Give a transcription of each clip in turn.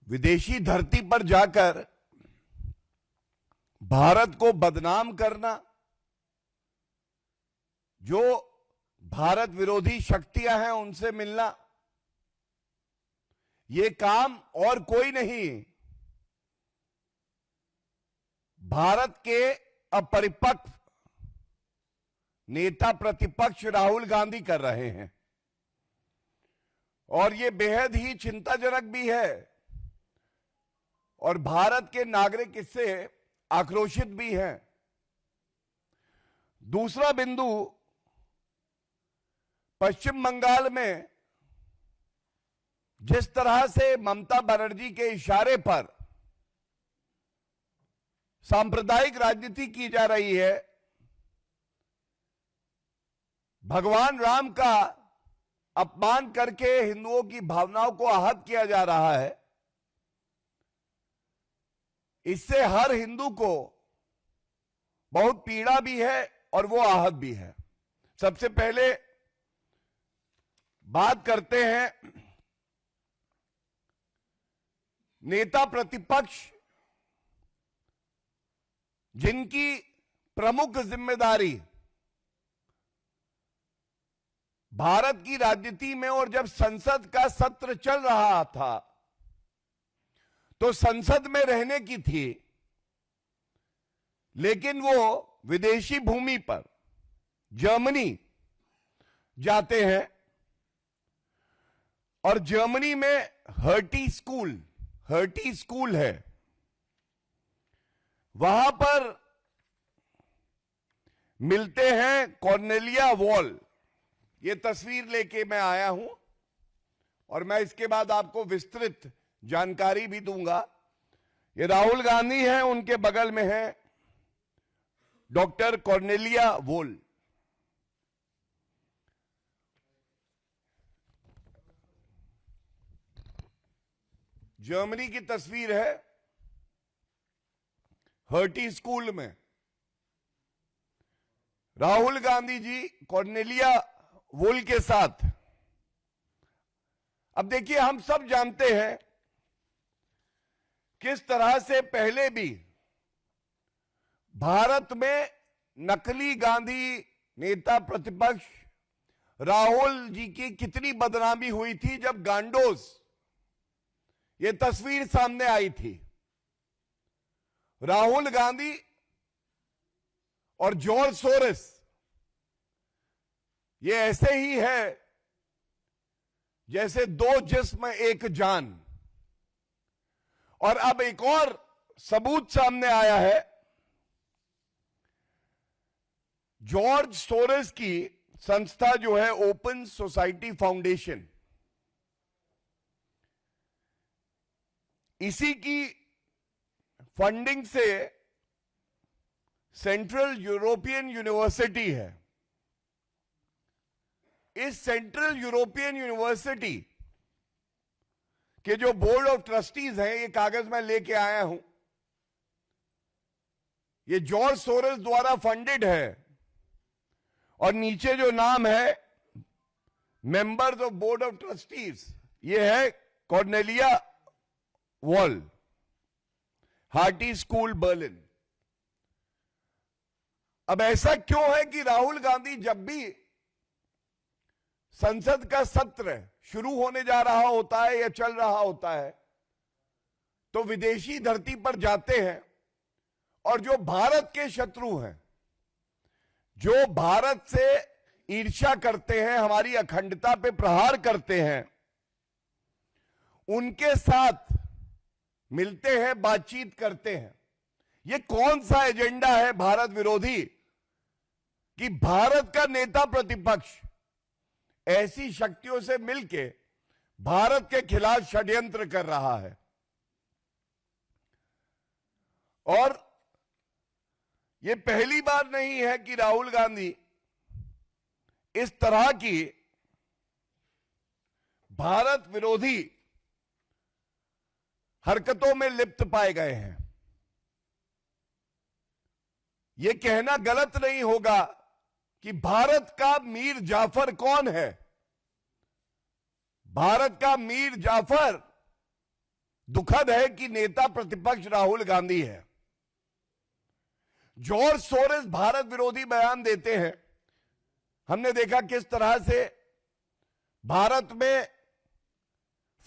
विदेशी धरती पर जाकर भारत को बदनाम करना, जो भारत विरोधी शक्तियां हैं उनसे मिलना, ये काम और कोई नहीं, भारत के अपरिपक्व नेता प्रतिपक्ष राहुल गांधी कर रहे हैं। और ये बेहद ही चिंताजनक भी है और भारत के नागरिक इससे आक्रोशित भी हैं। दूसरा बिंदु, पश्चिम बंगाल में जिस तरह से ममता बनर्जी के इशारे पर सांप्रदायिक राजनीति की जा रही है, भगवान राम का अपमान करके हिंदुओं की भावनाओं को आहत किया जा रहा है, इससे हर हिंदू को बहुत पीड़ा भी है और वो आहत भी है। सबसे पहले बात करते हैं नेता प्रतिपक्ष जिनकी प्रमुख जिम्मेदारी भारत की राजनीति में, और जब संसद का सत्र चल रहा था तो संसद में रहने की थी, लेकिन वो विदेशी भूमि पर जर्मनी जाते हैं और जर्मनी में हर्टी स्कूल है, वहां पर मिलते हैं कॉर्नेलिया वॉल। ये तस्वीर लेके मैं आया हूं और मैं इसके बाद आपको विस्तृत जानकारी भी दूंगा। ये राहुल गांधी हैं, उनके बगल में है डॉक्टर कॉर्नेलिया वॉल। जर्मनी की तस्वीर है, हर्टी स्कूल में राहुल गांधी जी कॉर्नेलिया वॉल के साथ। अब देखिए, हम सब जानते हैं किस तरह से पहले भी भारत में नकली गांधी नेता प्रतिपक्ष राहुल जी की कितनी बदनामी हुई थी जब गांडोस ये तस्वीर सामने आई थी। राहुल गांधी और जॉर्ज सोरेस ये ऐसे ही है जैसे दो जिस्म एक जान। और अब एक और सबूत सामने आया है, जॉर्ज सोरेस की संस्था जो है ओपन सोसाइटी फाउंडेशन, इसी की फंडिंग से सेंट्रल यूरोपियन यूनिवर्सिटी है। इस सेंट्रल यूरोपियन यूनिवर्सिटी के जो बोर्ड ऑफ ट्रस्टीज हैं, ये कागज मैं लेके आया हूं, ये जॉर्ज सोरेस द्वारा फंडेड है और नीचे जो नाम है members of board of trustees, ये है Cornelia wall, hearty school Berlin. अब ऐसा क्यों है कि राहुल गांधी जब भी संसद का सत्र शुरू होने जा रहा होता है या चल रहा होता है तो विदेशी धरती पर जाते हैं और जो भारत के शत्रु हैं, जो भारत से ईर्ष्या करते हैं, हमारी अखंडता पे प्रहार करते हैं, उनके साथ मिलते हैं, बातचीत करते हैं। ये कौन सा एजेंडा है भारत विरोधी कि भारत का नेता प्रतिपक्ष ऐसी शक्तियों से मिलके भारत के खिलाफ षड्यंत्र कर रहा है। और यह पहली बार नहीं है कि राहुल गांधी इस तरह की भारत विरोधी हरकतों में लिप्त पाए गए हैं। यह कहना गलत नहीं होगा कि भारत का मीर जाफर कौन है। भारत का मीर जाफर दुखद है कि नेता प्रतिपक्ष राहुल गांधी है। जॉर्ज सोरेस भारत विरोधी बयान देते हैं। हमने देखा किस तरह से भारत में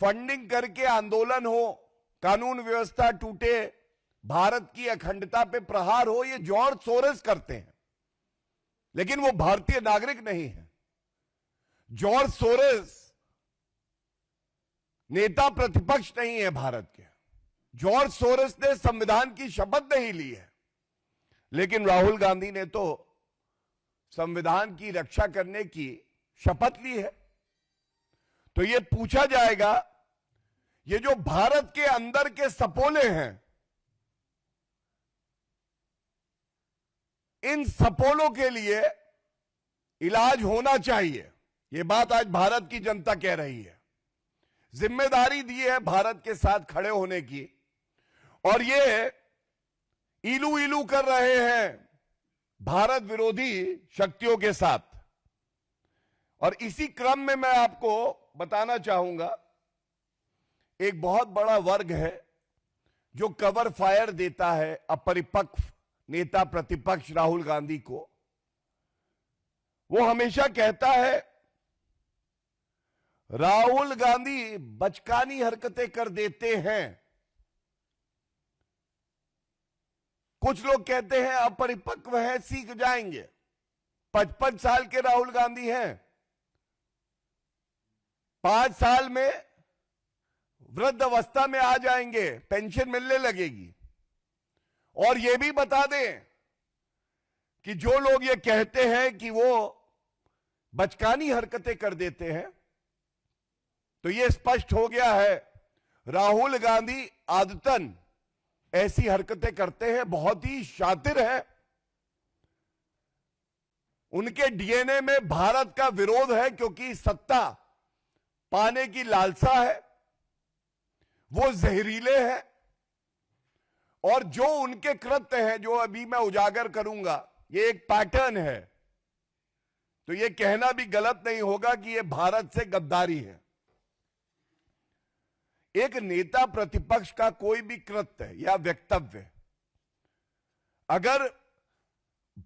फंडिंग करके आंदोलन हो, कानून व्यवस्था टूटे, भारत की अखंडता पे प्रहार हो, ये जॉर्ज सोरेस करते हैं, लेकिन वो भारतीय नागरिक नहीं है। जॉर्ज सोरेस नेता प्रतिपक्ष नहीं है भारत के। जॉर्ज सोरेस ने संविधान की शपथ नहीं ली है, लेकिन राहुल गांधी ने तो संविधान की रक्षा करने की शपथ ली है। तो ये पूछा जाएगा, ये जो भारत के अंदर के सपोले हैं, इन सपोलों के लिए इलाज होना चाहिए। ये बात आज भारत की जनता कह रही है। जिम्मेदारी दी है भारत के साथ खड़े होने की, और ये इलू इलू कर रहे हैं भारत विरोधी शक्तियों के साथ। और इसी क्रम में मैं आपको बताना चाहूंगा, एक बहुत बड़ा वर्ग है जो कवर फायर देता है अपरिपक्व नेता प्रतिपक्ष राहुल गांधी को। वो हमेशा कहता है राहुल गांधी बचकानी हरकतें कर देते हैं। कुछ लोग कहते हैं अपरिपक्व है, सीख जाएंगे। 55 साल के राहुल गांधी हैं, 5 साल में वृद्ध अवस्था में आ जाएंगे, पेंशन मिलने लगेगी। और यह भी बता दें कि जो लोग ये कहते हैं कि वो बचकानी हरकतें कर देते हैं, तो यह स्पष्ट हो गया है राहुल गांधी आदतन ऐसी हरकतें करते हैं, बहुत ही शातिर है। उनके डीएनए में भारत का विरोध है, क्योंकि सत्ता पाने की लालसा है, वो जहरीले हैं। और जो उनके कृत्य हैं, जो अभी मैं उजागर करूंगा, ये एक पैटर्न है। तो ये कहना भी गलत नहीं होगा कि ये भारत से गद्दारी है। एक नेता प्रतिपक्ष का कोई भी कृत्य या वक्तव्य अगर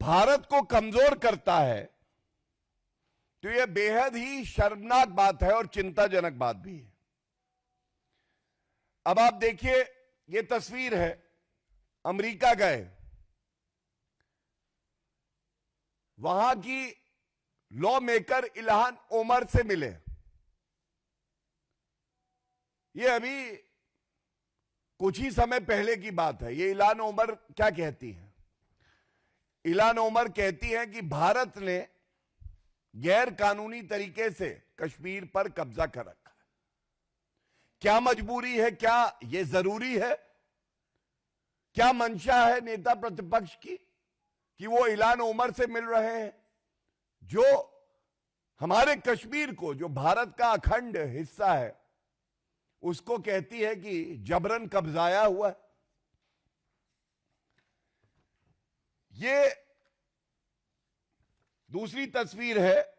भारत को कमजोर करता है, तो यह बेहद ही शर्मनाक बात है और चिंताजनक बात भी है। अब आप देखिए, यह तस्वीर है, अमेरिका गए, वहां की लॉ मेकर इल्हान ओमर से मिले। ये अभी कुछ ही समय पहले की बात है। ये इल्हान ओमर क्या कहती है? इल्हान ओमर कहती है कि भारत ने गैर कानूनी तरीके से कश्मीर पर कब्जा कर रखा है। क्या मजबूरी है? क्या यह जरूरी है? क्या मंशा है नेता प्रतिपक्ष की कि वो इल्हान ओमर से मिल रहे हैं, जो हमारे कश्मीर को, जो भारत का अखंड हिस्सा है, उसको कहती है कि जबरन कब्जाया हुआ है। ये दूसरी तस्वीर है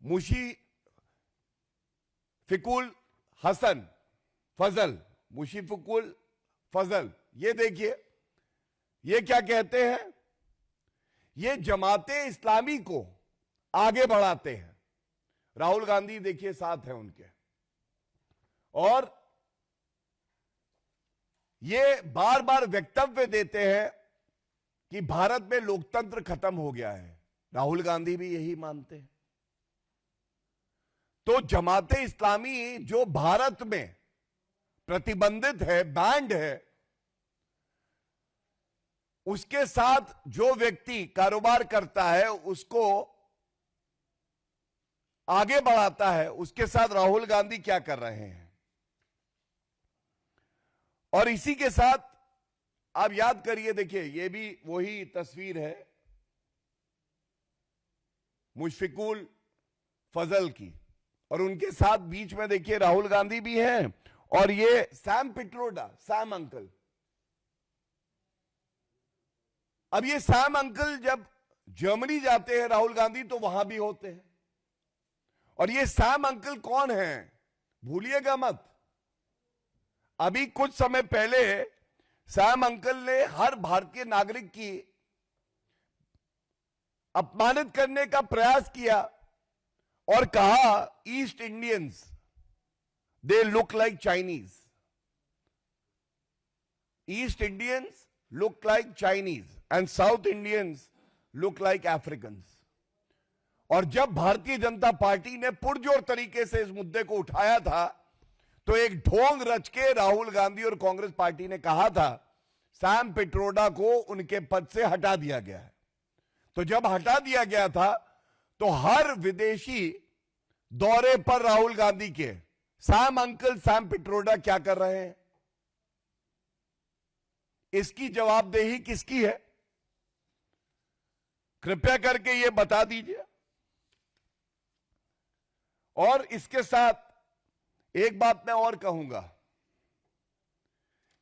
मुशीफिकुल हसन फजल, मुशीफिकुल फजल। ये देखिए, ये क्या कहते हैं? ये जमाते इस्लामी को आगे बढ़ाते हैं। राहुल गांधी देखिए साथ है उनके, और ये बार बार वक्तव्य देते हैं कि भारत में लोकतंत्र खत्म हो गया है। राहुल गांधी भी यही मानते हैं। तो जमाते इस्लामी जो भारत में प्रतिबंधित है, बैंड है, उसके साथ जो व्यक्ति कारोबार करता है, उसको आगे बढ़ाता है, उसके साथ राहुल गांधी क्या कर रहे हैं। और इसी के साथ आप याद करिए, देखिए ये भी वही तस्वीर है मुशफिकुल फजल की, और उनके साथ बीच में देखिए राहुल गांधी भी हैं, और ये सैम पिट्रोडा, सैम अंकल। अब ये सैम अंकल जब जर्मनी जाते हैं राहुल गांधी, तो वहां भी होते हैं। और ये सैम अंकल कौन है? भूलिएगा मत, अभी कुछ समय पहले सैम अंकल ने हर भारतीय नागरिक की अपमानित करने का प्रयास किया और कहा east Indians they look like Chinese, east Indians look like Chinese and south Indians look like Africans. और जब भारतीय जनता पार्टी ने पुरजोर तरीके से इस मुद्दे को उठाया था तो एक ढोंग रच के राहुल गांधी और कांग्रेस पार्टी ने कहा था सैम पिट्रोडा को उनके पद से हटा दिया गया है। तो जब हटा दिया गया था तो हर विदेशी दौरे पर राहुल गांधी के सैम अंकल सैम पिट्रोडा क्या कर रहे हैं, इसकी जवाबदेही किसकी है? कृपया करके यह बता दीजिए। और इसके साथ एक बात मैं और कहूंगा,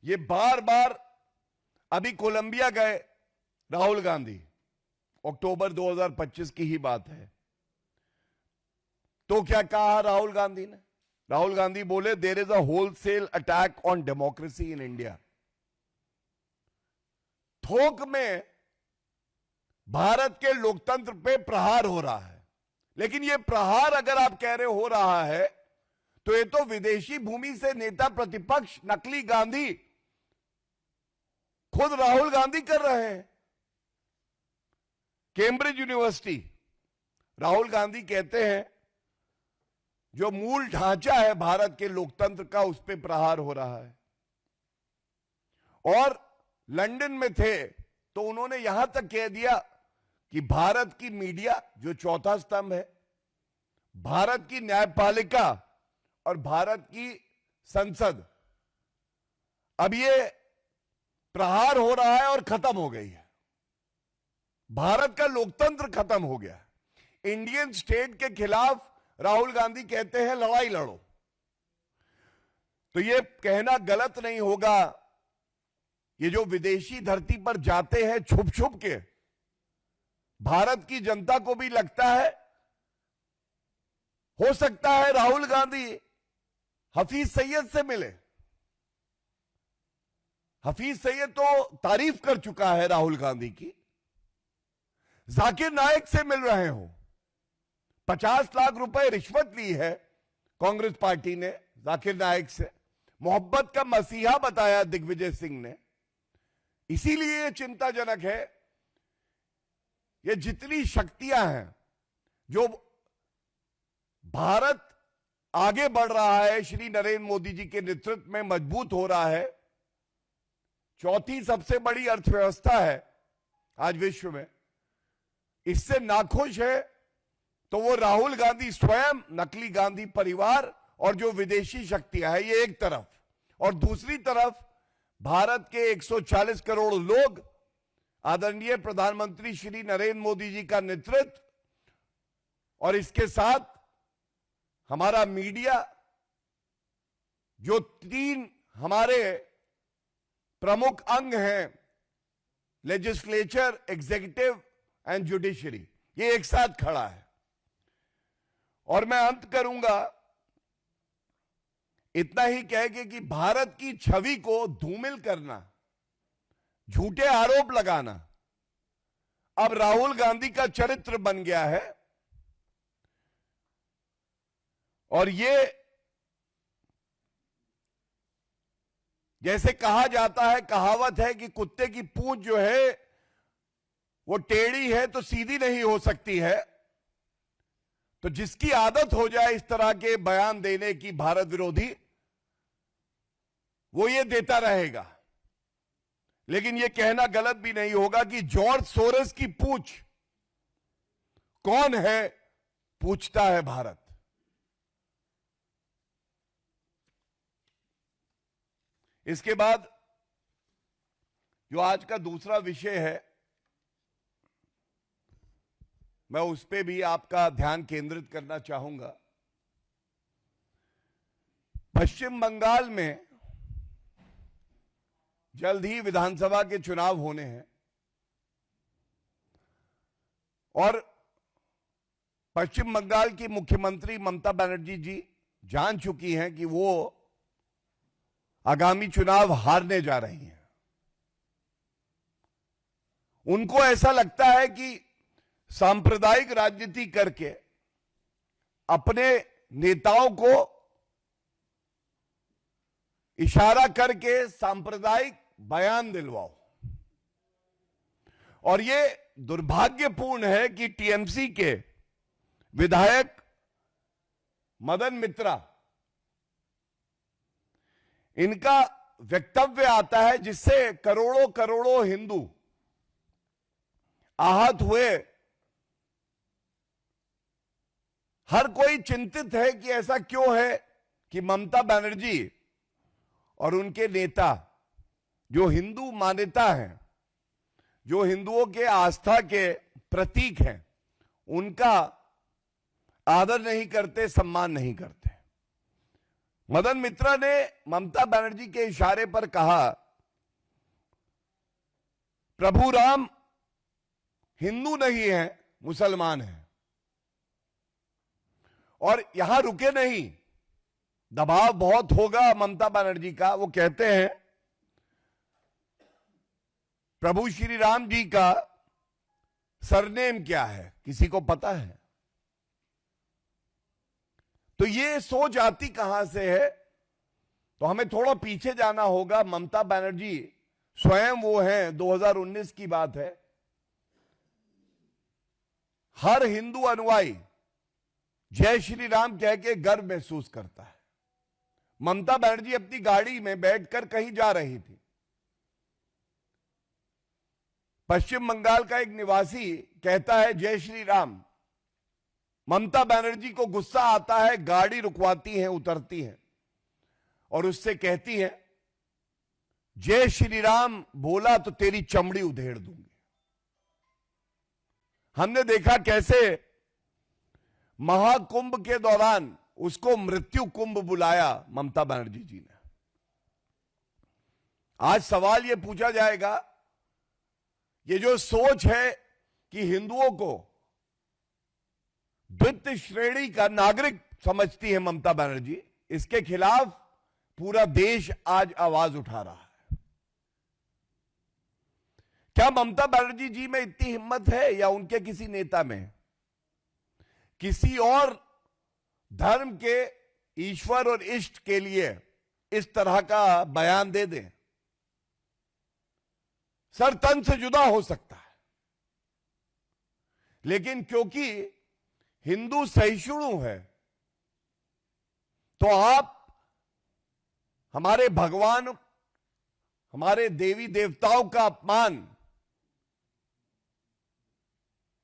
ये बार बार अभी कोलंबिया गए राहुल गांधी, अक्टूबर 2025 की ही बात है। तो क्या कहा राहुल गांधी ने? राहुल गांधी बोले there is a wholesale attack on democracy in India. थोक में भारत के लोकतंत्र पे प्रहार हो रहा है। लेकिन यह प्रहार अगर आप कह रहे हो रहा है तो ये तो विदेशी भूमि से नेता प्रतिपक्ष नकली गांधी खुद राहुल गांधी कर रहे हैं। कैम्ब्रिज यूनिवर्सिटी, राहुल गांधी कहते हैं जो मूल ढांचा है भारत के लोकतंत्र का उस पर प्रहार हो रहा है। और लंदन में थे तो उन्होंने यहां तक कह दिया कि भारत की मीडिया जो चौथा स्तंभ है, भारत की न्यायपालिका और भारत की संसद, अब ये प्रहार हो रहा है और खत्म हो गई है। भारत का लोकतंत्र खत्म हो गया। इंडियन स्टेट के खिलाफ राहुल गांधी कहते हैं लड़ाई लड़ो। तो ये कहना गलत नहीं होगा, ये जो विदेशी धरती पर जाते हैं छुप छुप के, भारत की जनता को भी लगता है हो सकता है राहुल गांधी हफीज सईद से मिले। हफीज सईद तो तारीफ कर चुका है राहुल गांधी की। जाकिर नाइक से मिल रहे हो, 50 लाख रुपए रिश्वत ली है कांग्रेस पार्टी ने जाकिर नाइक से, मोहब्बत का मसीहा बताया दिग्विजय सिंह ने। इसीलिए यह चिंताजनक है, ये जितनी शक्तियां हैं जो भारत आगे बढ़ रहा है, श्री नरेंद्र मोदी जी के नेतृत्व में मजबूत हो रहा है, चौथी सबसे बड़ी अर्थव्यवस्था है आज विश्व में, इससे नाखुश है तो वो राहुल गांधी स्वयं, नकली गांधी परिवार और जो विदेशी शक्तियां हैं ये एक तरफ, और दूसरी तरफ भारत के 140 करोड़ लोग आदरणीय प्रधानमंत्री श्री नरेंद्र मोदी जी का नेतृत्व, और इसके साथ हमारा मीडिया, जो 3 हमारे प्रमुख अंग हैं, लेजिस्लेचर, एग्जीक्यूटिव एंड जुडिशरी, ये एक साथ खड़ा है। और मैं अंत करूंगा इतना ही कह के कि भारत की छवि को धूमिल करना, झूठे आरोप लगाना अब राहुल गांधी का चरित्र बन गया है। और ये जैसे कहा जाता है, कहावत है कि कुत्ते की पूंछ जो है वो टेढ़ी है तो सीधी नहीं हो सकती है। तो जिसकी आदत हो जाए इस तरह के बयान देने की भारत विरोधी, वो ये देता रहेगा। लेकिन ये कहना गलत भी नहीं होगा कि जॉर्ज सोरोस की पूंछ कौन है, पूछता है भारत। इसके बाद जो आज का दूसरा विषय है, मैं उस पे भी आपका ध्यान केंद्रित करना चाहूंगा। पश्चिम बंगाल में जल्द ही विधानसभा के चुनाव होने हैं और पश्चिम बंगाल की मुख्यमंत्री ममता बनर्जी जी जान चुकी हैं कि वो आगामी चुनाव हारने जा रही हैं। उनको ऐसा लगता है कि सांप्रदायिक राजनीति करके अपने नेताओं को इशारा करके सांप्रदायिक बयान दिलवाओ। और ये दुर्भाग्यपूर्ण है कि टीएमसी के विधायक मदन मित्रा, इनका वक्तव्य आता है जिससे करोड़ों करोड़ों हिंदू आहत हुए। हर कोई चिंतित है कि ऐसा क्यों है कि ममता बनर्जी और उनके नेता, जो हिंदू मान्यता है, जो हिंदुओं के आस्था के प्रतीक हैं, उनका आदर नहीं करते, सम्मान नहीं करते। मदन मित्रा ने ममता बनर्जी के इशारे पर कहा, प्रभु राम हिंदू नहीं है, मुसलमान है। और यहां रुके नहीं, दबाव बहुत होगा ममता बनर्जी का। वो कहते हैं प्रभु श्री राम जी का सरनेम क्या है, किसी को पता है? तो ये सोच आती कहां से है? तो हमें थोड़ा पीछे जाना होगा। ममता बनर्जी स्वयं वो हैं, 2019 की बात है, हर हिंदू अनुयायी जय श्री राम कह के गर्व महसूस करता है। ममता बनर्जी अपनी गाड़ी में बैठकर कहीं जा रही थी। पश्चिम बंगाल का एक निवासी कहता है जय श्री राम। ममता बनर्जी को गुस्सा आता है, गाड़ी रुकवाती है, उतरती है और उससे कहती है जय श्री राम बोला तो तेरी चमड़ी उधेड़ दूंगी। हमने देखा कैसे महाकुंभ के दौरान उसको मृत्यु कुंभ बुलाया ममता बनर्जी जी ने। आज सवाल यह पूछा जाएगा, ये जो सोच है कि हिंदुओं को द्वितीय श्रेणी का नागरिक समझती है ममता बनर्जी, इसके खिलाफ पूरा देश आज आवाज उठा रहा है। क्या ममता बनर्जी जी में इतनी हिम्मत है या उनके किसी नेता में? किसी और धर्म के ईश्वर और इष्ट के लिए इस तरह का बयान दे दें? सर तन से जुदा हो सकता है, लेकिन क्योंकि हिंदू सहिष्णु है तो आप हमारे भगवान, हमारे देवी देवताओं का अपमान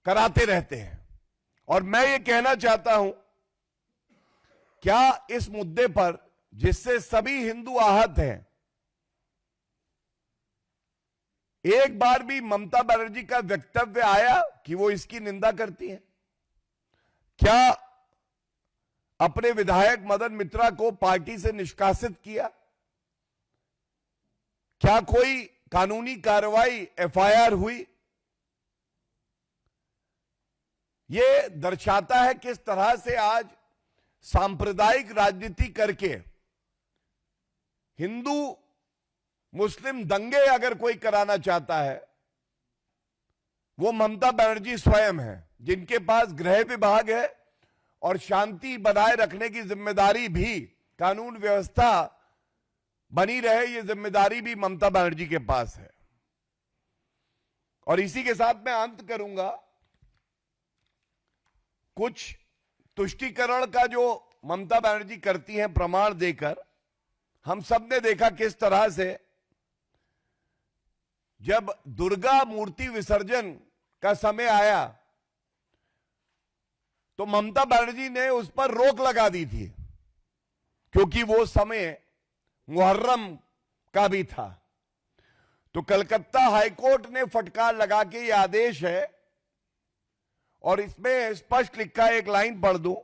कराते रहते हैं। और मैं ये कहना चाहता हूं, क्या इस मुद्दे पर जिससे सभी हिंदू आहत हैं, एक बार भी ममता बनर्जी का वक्तव्य आया कि वो इसकी निंदा करती है? क्या अपने विधायक मदन मित्रा को पार्टी से निष्कासित किया? क्या कोई कानूनी कार्रवाई, एफआईआर हुई? यह दर्शाता है किस तरह से आज सांप्रदायिक राजनीति करके हिंदू मुस्लिम दंगे अगर कोई कराना चाहता है, वो ममता बनर्जी स्वयं है, जिनके पास गृह विभाग है और शांति बनाए रखने की जिम्मेदारी भी, कानून व्यवस्था बनी रहे, ये जिम्मेदारी भी ममता बनर्जी के पास है। और इसी के साथ मैं अंत करूंगा। कुछ तुष्टीकरण का जो ममता बनर्जी करती हैं प्रमाण देकर, हम सब ने देखा किस तरह से जब दुर्गा मूर्ति विसर्जन का समय आया तो ममता बनर्जी ने उस पर रोक लगा दी थी, क्योंकि वो समय मुहर्रम का भी था। तो कलकत्ता हाईकोर्ट ने फटकार लगा के ये आदेश है, और इसमें स्पष्ट लिखा है, एक लाइन पढ़ दूं,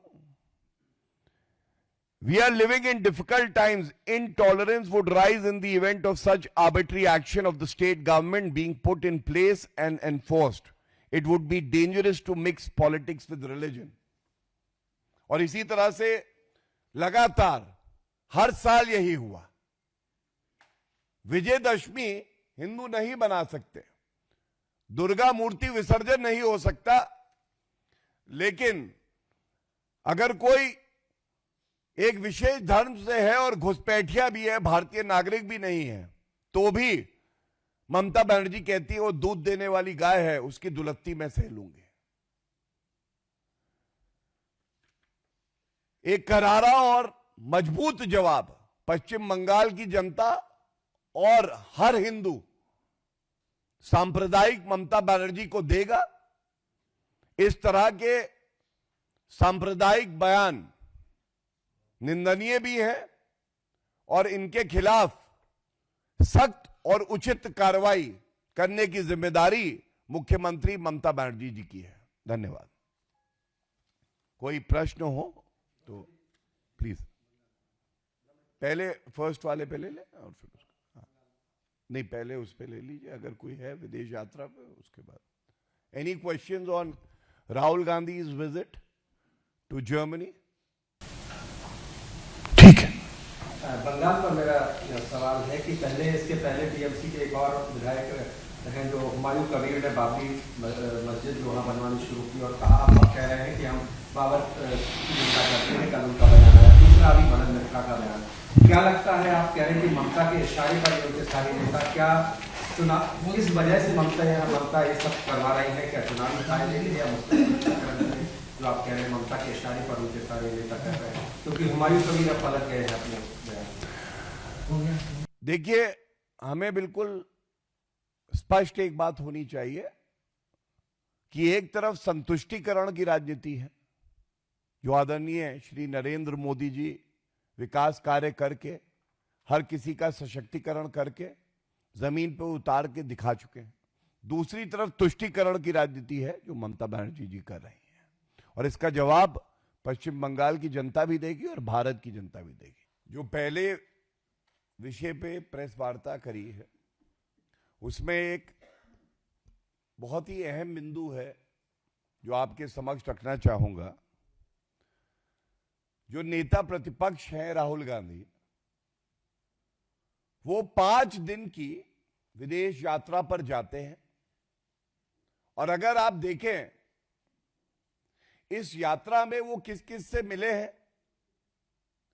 We are living in difficult times. Intolerance would rise in the event of such arbitrary action of the state government being put in place and enforced. It would be dangerous to mix politics with religion. और इसी तरह से लगातार हर साल यही हुआ। विजयदशमी हिंदू नहीं बना सकते, दुर्गा मूर्ति विसर्जन नहीं हो सकता, लेकिन अगर कोई एक विशेष धर्म से है और घुसपैठिया भी है, भारतीय नागरिक भी नहीं है, तो भी ममता बनर्जी कहती है वो दूध देने वाली गाय है, उसकी दुलत्ती मैं सह लूंगी। एक करारा और मजबूत जवाब पश्चिम बंगाल की जनता और हर हिंदू सांप्रदायिक ममता बनर्जी को देगा। इस तरह के सांप्रदायिक बयान निंदनीय भी है और इनके खिलाफ सख्त और उचित कार्रवाई करने की जिम्मेदारी मुख्यमंत्री ममता बनर्जी जी की है। धन्यवाद। कोई प्रश्न हो तो प्लीज पहले फर्स्ट वाले पे ले लें और फिर उसको, हाँ। नहीं, पहले उस पे ले लीजिए अगर कोई है विदेश यात्रा पे, उसके बाद। Any questions on Rahul Gandhi is visit to Germany? ठीक है। बंगाल पर मेरा सवाल है कि इसके पहले टीएमसी के एक और विधायक हैं जो हुमायूं कबीर ने बाबरी मस्जिद जो वहाँ बनवानी शुरू की और कहा, आप कह रहे हैं कि हम बाबर की निंदा करते हैं, कल उनका बयान आया। दूसरा अभी मनन मिश्रा का बयान, क्या लगता है, आप कह रहे हैं कि ममता के इशारे पर उनके सारे नेता क्या चुनाव, इस वजह से ममता ये सब करवा रही है, क्या चुनाव निकालने के लिए या जो आप कह रहे हैं ममता के इशारे पर उनके सारे नेता कर रहे हैं, क्योंकि हुमायूं कबीर अब पलट गए हैं अपने बयान। देखिए, हमें बिल्कुल स्पष्ट एक बात होनी चाहिए कि एक तरफ संतुष्टिकरण की राजनीति है, जो आदरणीय श्री नरेंद्र मोदी जी विकास कार्य करके हर किसी का सशक्तिकरण करके जमीन पर उतार के दिखा चुके हैं। दूसरी तरफ तुष्टिकरण की राजनीति है जो ममता बनर्जी जी कर रही है, और इसका जवाब पश्चिम बंगाल की जनता भी देगी और भारत की जनता भी देगी। जो पहले विषय पे प्रेस वार्ता करी है उसमें एक बहुत ही अहम बिंदु है जो आपके समक्ष रखना चाहूंगा। जो नेता प्रतिपक्ष हैं राहुल गांधी, वो 5 दिन की विदेश यात्रा पर जाते हैं, और अगर आप देखें इस यात्रा में वो किस किस से मिले हैं,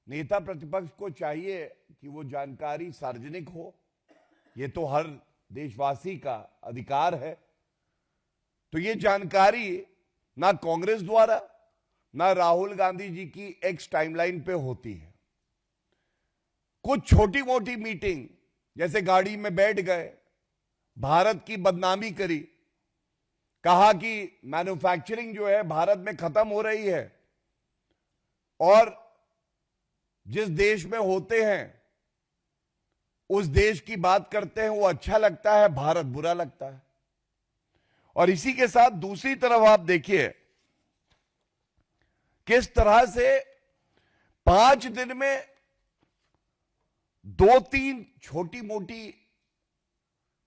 नेता प्रतिपक्ष को चाहिए कि वो जानकारी सार्वजनिक हो, ये तो हर देशवासी का अधिकार है। तो ये जानकारी ना कांग्रेस द्वारा ना राहुल गांधी जी की एक्स टाइमलाइन पे होती है। कुछ छोटी मोटी मीटिंग, जैसे गाड़ी में बैठ गए, भारत की बदनामी करी, कहा कि मैन्युफैक्चरिंग जो है भारत में खत्म हो रही है, और जिस देश में होते हैं उस देश की बात करते हैं, वो अच्छा लगता है, भारत बुरा लगता है। और इसी के साथ दूसरी तरफ आप देखिए किस तरह से 5 दिन में 2-3 छोटी मोटी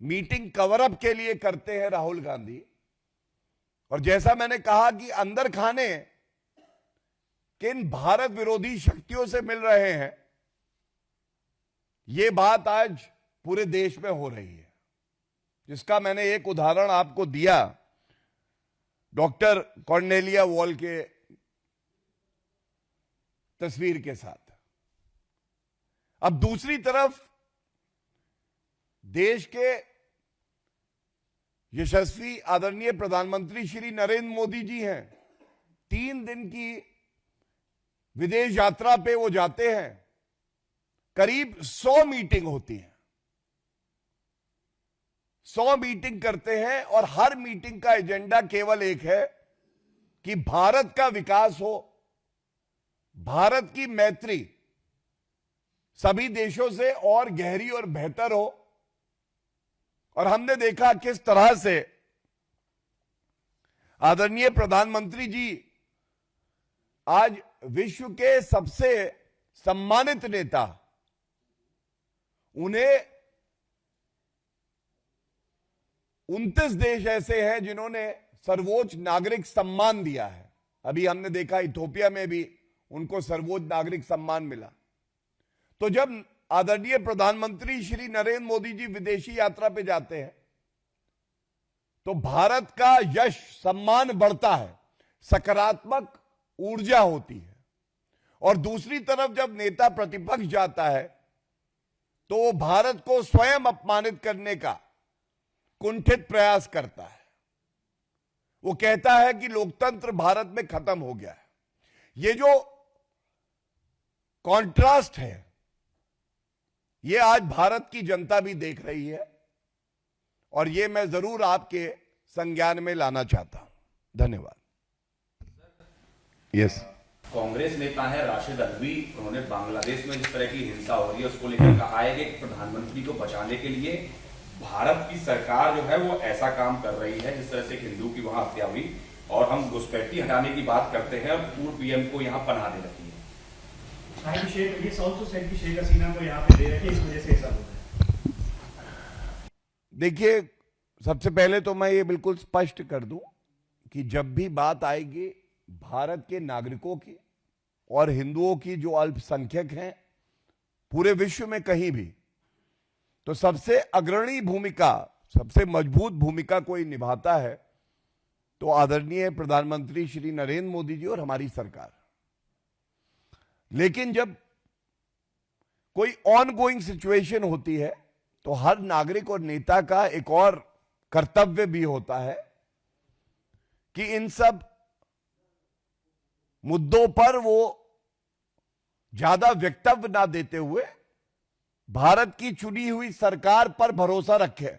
मीटिंग कवरअप के लिए करते हैं राहुल गांधी। और जैसा मैंने कहा कि अंदर खाने किन भारत विरोधी शक्तियों से मिल रहे हैं, यह बात आज पूरे देश में हो रही है, जिसका मैंने एक उदाहरण आपको दिया डॉक्टर कॉर्नेलिया वॉल के तस्वीर के साथ। अब दूसरी तरफ देश के यशस्वी आदरणीय प्रधानमंत्री श्री नरेंद्र मोदी जी हैं। 3 दिन की विदेश यात्रा पे वो जाते हैं, करीब 100 मीटिंग होती है, 100 मीटिंग करते हैं, और हर मीटिंग का एजेंडा केवल एक है कि भारत का विकास हो, भारत की मैत्री सभी देशों से और गहरी और बेहतर हो। और हमने देखा किस तरह से आदरणीय प्रधानमंत्री जी आज विश्व के सबसे सम्मानित नेता, उन्हें 29 देश ऐसे हैं जिन्होंने सर्वोच्च नागरिक सम्मान दिया है। अभी हमने देखा इथियोपिया में भी उनको सर्वोच्च नागरिक सम्मान मिला। तो जब आदरणीय प्रधानमंत्री श्री नरेंद्र मोदी जी विदेशी यात्रा पे जाते हैं तो भारत का यश सम्मान बढ़ता है, सकारात्मक ऊर्जा होती है। और दूसरी तरफ जब नेता प्रतिपक्ष जाता है तो वो भारत को स्वयं अपमानित करने का कुंठित प्रयास करता है। वो कहता है कि लोकतंत्र भारत में खत्म हो गया है। ये जो कॉन्ट्रास्ट है ये आज भारत की जनता भी देख रही है और ये मैं जरूर आपके संज्ञान में लाना चाहता हूं। धन्यवाद। यस, कांग्रेस नेता है राशिद अल्वी, उन्होंने बांग्लादेश में जिस तरह की हिंसा हो रही है उसको लेकर कहा है कि प्रधानमंत्री को बचाने के लिए भारत की सरकार जो है वो ऐसा काम कर रही है जिस तरह से हिंदू की वहां हत्या हुई और हम घुसपैठी हटाने की बात करते हैं और पूर्व पीएम को यहाँ पनाह दे रखी है। शेख हसीना को यहाँ पे दे रखी है, इस वजह से ऐसा हो रहा है। देखिए, सबसे पहले तो मैं ये बिल्कुल स्पष्ट कर दूं कि जब भी बात आएगी भारत के नागरिकों की और हिंदुओं की जो अल्पसंख्यक हैं पूरे विश्व में कहीं भी, तो सबसे अग्रणी भूमिका, सबसे मजबूत भूमिका कोई निभाता है तो आदरणीय प्रधानमंत्री श्री नरेंद्र मोदी जी और हमारी सरकार। लेकिन जब कोई ऑनगोइंग सिचुएशन होती है तो हर नागरिक और नेता का एक और कर्तव्य भी होता है कि इन सब मुद्दों पर वो ज्यादा वक्तव्य ना देते हुए भारत की चुनी हुई सरकार पर भरोसा रखे।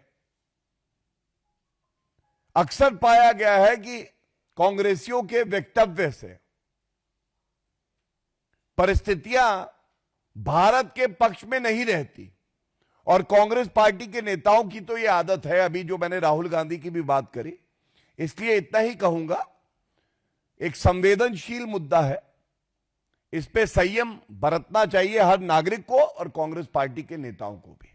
अक्सर पाया गया है कि कांग्रेसियों के वक्तव्य से परिस्थितियां भारत के पक्ष में नहीं रहती और कांग्रेस पार्टी के नेताओं की तो यह आदत है, अभी जो मैंने राहुल गांधी की भी बात करी, इसलिए इतना ही कहूंगा, एक संवेदनशील मुद्दा है, इस पे संयम बरतना चाहिए हर नागरिक को और कांग्रेस पार्टी के नेताओं को भी।